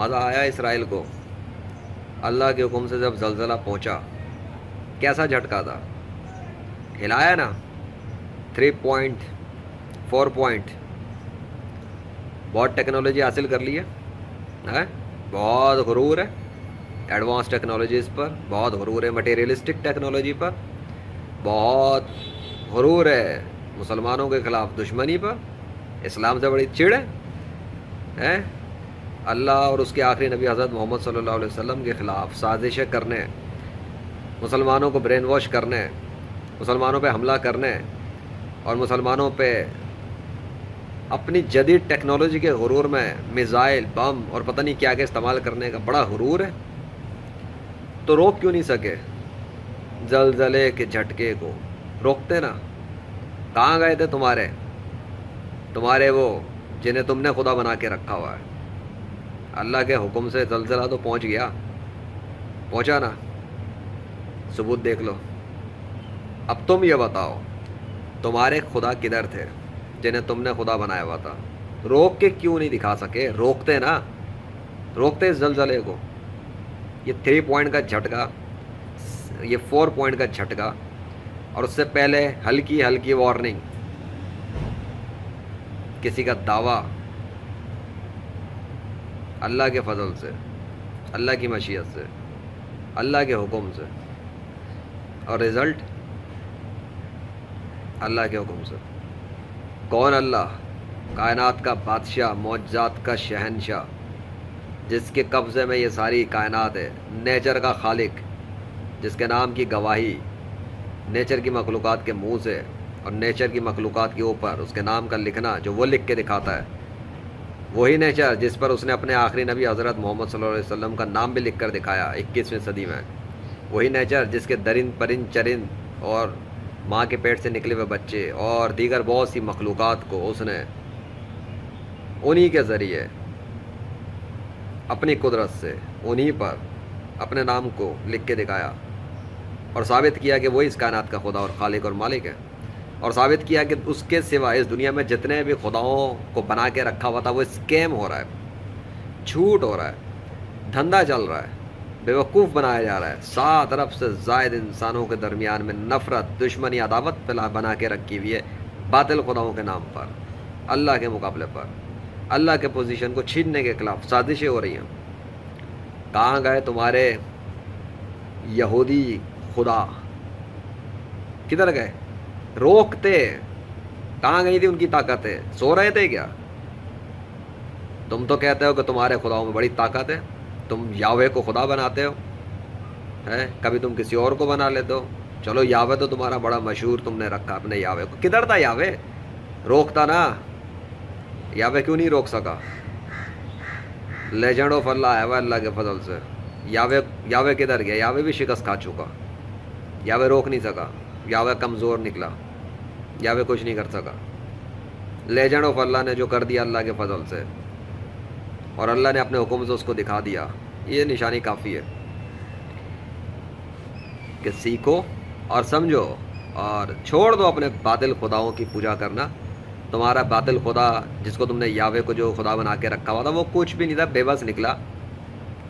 مزہ آیا اسرائیل کو اللہ کے حکم سے جب زلزلہ پہنچا؟ کیسا جھٹکا تھا؟ ہلایا نا، 3 پوائنٹ 4 پوائنٹ، بہت ٹیکنالوجی حاصل کر لی ہے، بہت غرور ہے ایڈوانس ٹیکنالوجیز پر، بہت غرور ہے مٹیریلسٹک ٹیکنالوجی پر، بہت غرور ہے مسلمانوں کے خلاف دشمنی پر، اسلام سے بڑی چڑ ہے اللہ اور اس کے آخری نبی حضرت محمد صلی اللہ علیہ وسلم کے خلاف سازشیں کرنے، مسلمانوں کو برین واش کرنے، مسلمانوں پہ حملہ کرنے، اور مسلمانوں پہ اپنی جدید ٹیکنالوجی کے غرور میں میزائل، بم اور پتہ نہیں کیا کیا استعمال کرنے کا بڑا غرور ہے۔ تو روک کیوں نہیں سکے زلزلے کے جھٹکے کو؟ روکتے نا۔ کہاں گئے تھے تمہارے وہ جنہیں تم نے خدا بنا کے رکھا ہوا ہے؟ اللہ کے حکم سے زلزلہ تو پہنچ گیا، پہنچا نا، ثبوت دیکھ لو۔ اب تم یہ بتاؤ تمہارے خدا کدھر تھے جنہیں تم نے خدا بنایا ہوا تھا؟ روک کے کیوں نہیں دکھا سکے؟ روکتے نا، روکتے اس زلزلے کو۔ یہ 3 پوائنٹ کا جھٹکا، یہ 4 پوائنٹ کا جھٹکا، اور اس سے پہلے ہلکی ہلکی وارننگ، کسی کا دعویٰ، اللہ کے فضل سے، اللہ کی مشیت سے، اللہ کے حکم سے، اور رزلٹ اللہ کے حکم سے۔ کون اللہ؟ کائنات کا بادشاہ، معجزات کا شہنشاہ، جس کے قبضے میں یہ ساری کائنات ہے، نیچر کا خالق، جس کے نام کی گواہی نیچر کی مخلوقات کے منہ سے اور نیچر کی مخلوقات کے اوپر اس کے نام کا لکھنا جو وہ لکھ کے دکھاتا ہے، وہی نیچر جس پر اس نے اپنے آخری نبی حضرت محمد صلی اللہ علیہ وسلم کا نام بھی لکھ کر دکھایا 21ویں صدی میں، وہی نیچر جس کے درند پرند چرند اور ماں کے پیٹ سے نکلے ہوئے بچے اور دیگر بہت سی مخلوقات کو اس نے انہی کے ذریعے اپنی قدرت سے انہی پر اپنے نام کو لکھ کے دکھایا، اور ثابت کیا کہ وہی اس کائنات کا خدا اور خالق اور مالک ہے، اور ثابت کیا کہ اس کے سوا اس دنیا میں جتنے بھی خداؤں کو بنا کے رکھا ہوا تھا وہ اسکیم ہو رہا ہے، جھوٹ ہو رہا ہے، دھندا چل رہا ہے، بیوقوف بنایا جا رہا ہے۔ 7 ارب سے زائد انسانوں کے درمیان میں نفرت، دشمنی، عداوت بنا کے رکھی ہوئی ہے باطل خداؤں کے نام پر، اللہ کے مقابلے پر، اللہ کے پوزیشن کو چھیننے کے خلاف سازشیں ہو رہی ہیں۔ کہاں گئے تمہارے یہودی خدا؟ کدھر گئے؟ روکتے۔ کہاں گئی تھی ان کی طاقتیں؟ سو رہے تھے کیا؟ تم تو کہتے ہو کہ تمہارے خداؤں میں بڑی طاقت ہے، تم یاوے کو خدا بناتے ہو، کبھی تم کسی اور کو بنا لیتے ہو۔ چلو یاوے تو تمہارا بڑا مشہور، تم نے رکھا اپنے یاوے کو۔ کدھر تھا یاوے؟ روکتا نا، یاوے کیوں نہیں روک سکا؟ لیجنڈ آف اللہ ہے وہ اللہ کے فضل سے۔ یاوے کدھر گیا؟ یاوے بھی شکست کھا چکا، یاوے روک نہیں سکا، یاوے کمزور نکلا، یاوے کچھ نہیں کر سکا۔ لیجنڈ آف اللہ نے جو کر دیا اللہ کے فضل سے، اور اللہ نے اپنے حکم سے اس کو دکھا دیا، یہ نشانی کافی ہے کہ سیکھو اور سمجھو اور چھوڑ دو اپنے باطل خداؤں کی پوجا کرنا۔ تمہارا باطل خدا جس کو تم نے یاوے کو جو خدا بنا کے رکھا ہوا تھا وہ کچھ بھی نہیں تھا، بے بس نکلا۔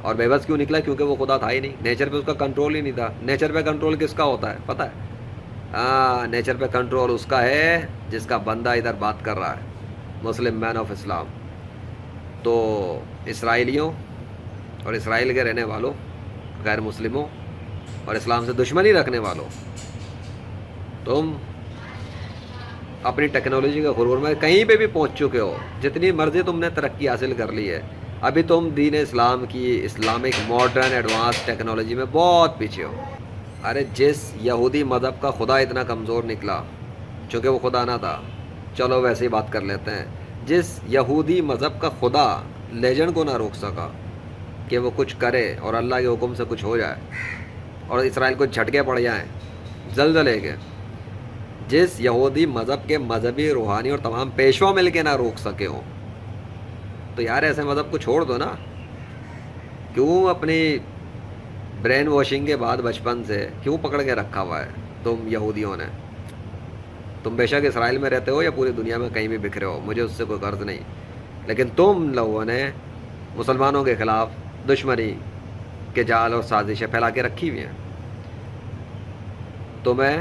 اور بے بس کیوں نکلا؟ کیونکہ وہ خدا تھا ہی نہیں، نیچر پہ اس کا کنٹرول ہی نہیں تھا۔ نیچر پہ کنٹرول کس کا ہوتا ہے پتہ ہے؟ نیچر پہ کنٹرول اس کا ہے جس کا بندہ ادھر بات کر رہا ہے، مسلم مین آف اسلام۔ تو اسرائیلیوں اور اسرائیل کے رہنے والوں، غیر مسلموں اور اسلام سے دشمنی رکھنے والوں، تم اپنی ٹیکنالوجی کے غرور میں کہیں پہ بھی پہنچ چکے ہو، جتنی مرضی تم نے ترقی حاصل کر لی ہے، ابھی تم دین اسلام کی اسلامک ماڈرن ایڈوانس ٹیکنالوجی میں بہت پیچھے ہو۔ ارے جس یہودی مذہب کا خدا اتنا کمزور نکلا، چونکہ وہ خدا نہ تھا، چلو ویسے ہی بات کر لیتے ہیں، جس یہودی مذہب کا خدا لیجنڈ کو نہ روک سکا کہ وہ کچھ کرے اور اللہ کے حکم سے کچھ ہو جائے اور اسرائیل کو جھٹکے پڑ جائیں زلزلے کے، جس یہودی مذہب کے مذہبی، روحانی اور تمام پیشوا مل کے نہ روک سکے ہوں، تو یار ایسے مذہب کو چھوڑ دو نا۔ کیوں اپنی برین واشنگ کے بعد بچپن سے کیوں پکڑ کے رکھا ہوا ہے تم یہودیوں نے؟ تم بے شک اسرائیل میں رہتے ہو یا پوری دنیا میں کہیں بھی بکھرے ہو، مجھے اس سے کوئی غرض نہیں، لیکن تم لوگوں نے مسلمانوں کے خلاف دشمنی کے جال اور سازشیں پھیلا کے رکھی ہوئی ہیں. تمہیں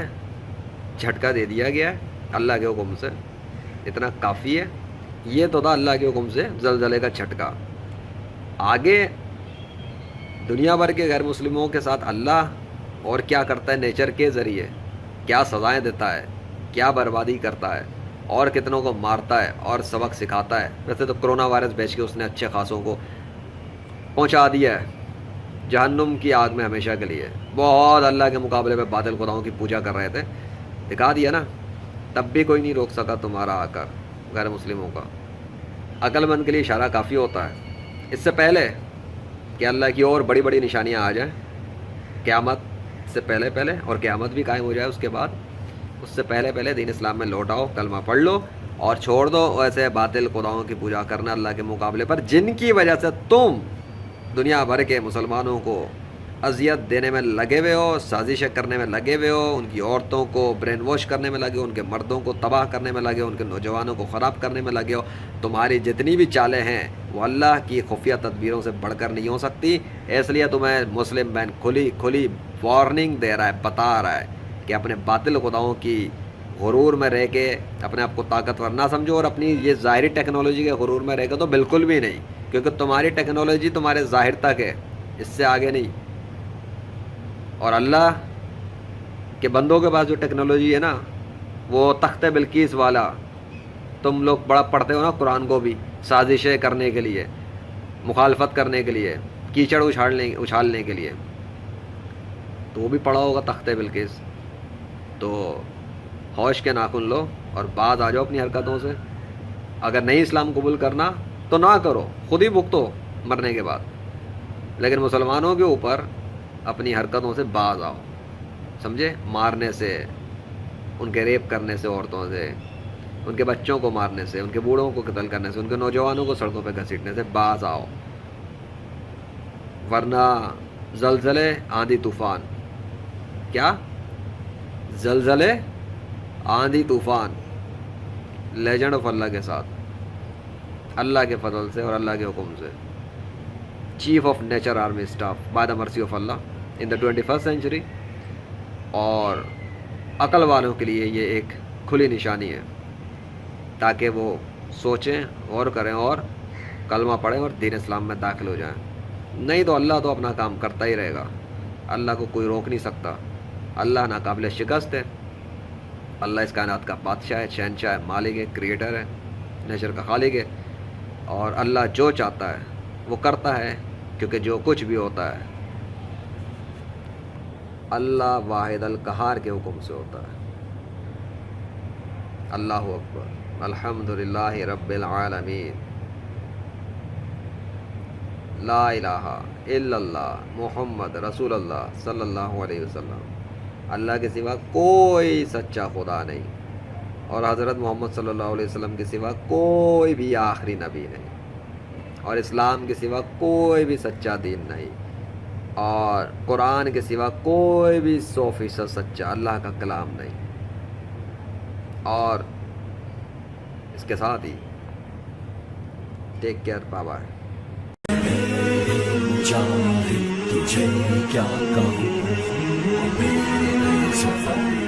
جھٹکا دے دیا گیا ہے اللہ کے حکم سے، اتنا کافی ہے. یہ تو تھا اللہ کے حکم سے زلزلے کا جھٹکا. آگے دنیا بھر کے غیر مسلموں کے ساتھ اللہ اور کیا کرتا ہے نیچر کے ذریعے، کیا سزائیں دیتا ہے، کیا بربادی کرتا ہے، اور کتنوں کو مارتا ہے اور سبق سکھاتا ہے. ویسے تو کرونا وائرس بیچ کے اس نے اچھے خاصوں کو پہنچا دیا ہے جہنم کی آگ میں ہمیشہ کے لیے. بہت اللہ کے مقابلے میں باطل خداؤں کی پوجا کر رہے تھے، دکھا دیا نا. تب بھی کوئی نہیں روک سکا تمہارا آ کر غیر مسلموں کا. عقل مند کے لیے اشارہ کافی ہوتا ہے. اس سے پہلے کہ اللہ کی اور بڑی بڑی نشانیاں آ جائیں، قیامت سے پہلے اور قیامت بھی قائم ہو جائے اس کے بعد، اس سے پہلے دین اسلام میں لوٹ آؤ، کلمہ پڑھ لو اور چھوڑ دو ایسے باطل خداؤں کی پوجا کرنا اللہ کے مقابلے پر، جن کی وجہ سے تم دنیا بھر کے مسلمانوں کو اذیت دینے میں لگے ہوئے ہو، سازشیں کرنے میں لگے ہوئے ہو، ان کی عورتوں کو برین واش کرنے میں لگے ہو، ان کے مردوں کو تباہ کرنے میں لگے ہو، ان کے نوجوانوں کو خراب کرنے میں لگے ہو. تمہاری جتنی بھی چالیں ہیں وہ اللہ کی خفیہ تدبیروں سے بڑھ کر نہیں ہو سکتی. اس لیے تمہیں مسلم بین کھلی وارننگ دے رہا ہے، بتا رہا ہے کہ اپنے باطل خداؤں کی غرور میں رہ کے اپنے آپ کو طاقتور نہ سمجھو، اور اپنی یہ ظاہری ٹیکنالوجی کے غرور میں رہ کے تو بالکل بھی نہیں، کیونکہ تمہاری ٹیکنالوجی تمہارے ظاہر تک ہے، اس سے آگے نہیں. اور اللہ کے بندوں کے پاس جو ٹیکنالوجی ہے نا، وہ تخت بلقیس والا، تم لوگ بڑا پڑھتے ہو نا قرآن کو بھی، سازشیں کرنے کے لیے، مخالفت کرنے کے لیے، کیچڑ اچھالنے کے لیے، تو وہ بھی پڑھا ہوگا تخت بلقیس. تو ہوش کے ناخن لو اور باز آ جاؤ اپنی حرکتوں سے. اگر نہیں اسلام قبول کرنا تو نہ کرو، خود ہی بھگتو مرنے کے بعد، لیکن مسلمانوں کے اوپر اپنی حرکتوں سے باز آؤ. سمجھے؟ مارنے سے، ان کے ریپ کرنے سے، عورتوں سے، ان کے بچوں کو مارنے سے، ان کے بوڑھوں کو قتل کرنے سے، ان کے نوجوانوں کو سڑکوں پہ گھسیٹنے سے باز آؤ، ورنہ زلزلے، آندھی طوفان. کیا؟ زلزلے، آندھی طوفان لیجنڈ آف اللہ کے ساتھ، اللہ کے فضل سے اور اللہ کے حکم سے. Chief of nature army staff by the mercy of Allah in the 21st century. اور عقل والوں کے لیے یہ ایک کھلی نشانی ہے، تاکہ وہ سوچیں، غور کریں اور کلمہ پڑھیں اور دین اسلام میں داخل ہو جائیں. نہیں تو اللہ تو اپنا کام کرتا ہی رہے گا، اللہ کو کوئی روک نہیں سکتا. اللہ ناقابل شکست ہے، اللہ اس کائنات کا بادشاہ ہے، شہنشاہ ہے، مالک ہے، کریٹر ہے، نیچر کا خالق ہے. اور اللہ جو چاہتا ہے وہ کرتا ہے، کیونکہ جو کچھ بھی ہوتا ہے اللہ واحد القہار کے حکم سے ہوتا ہے. اللہ اکبر، الحمدللہ رب العالمین، لا الہ الا اللہ محمد رسول اللہ صلی اللہ علیہ وسلم. اللہ کے سوا کوئی سچا خدا نہیں، اور حضرت محمد صلی اللہ علیہ وسلم کے سوا کوئی بھی آخری نبی نہیں، اور اسلام کے سوا کوئی بھی سچا دین نہیں، اور قرآن کے سوا کوئی بھی 100% سچا اللہ کا کلام نہیں. اور اس کے ساتھ ہی ٹیک کیئر، بائے بائے. چاہے تجھے کیا کہوں، میرے سفر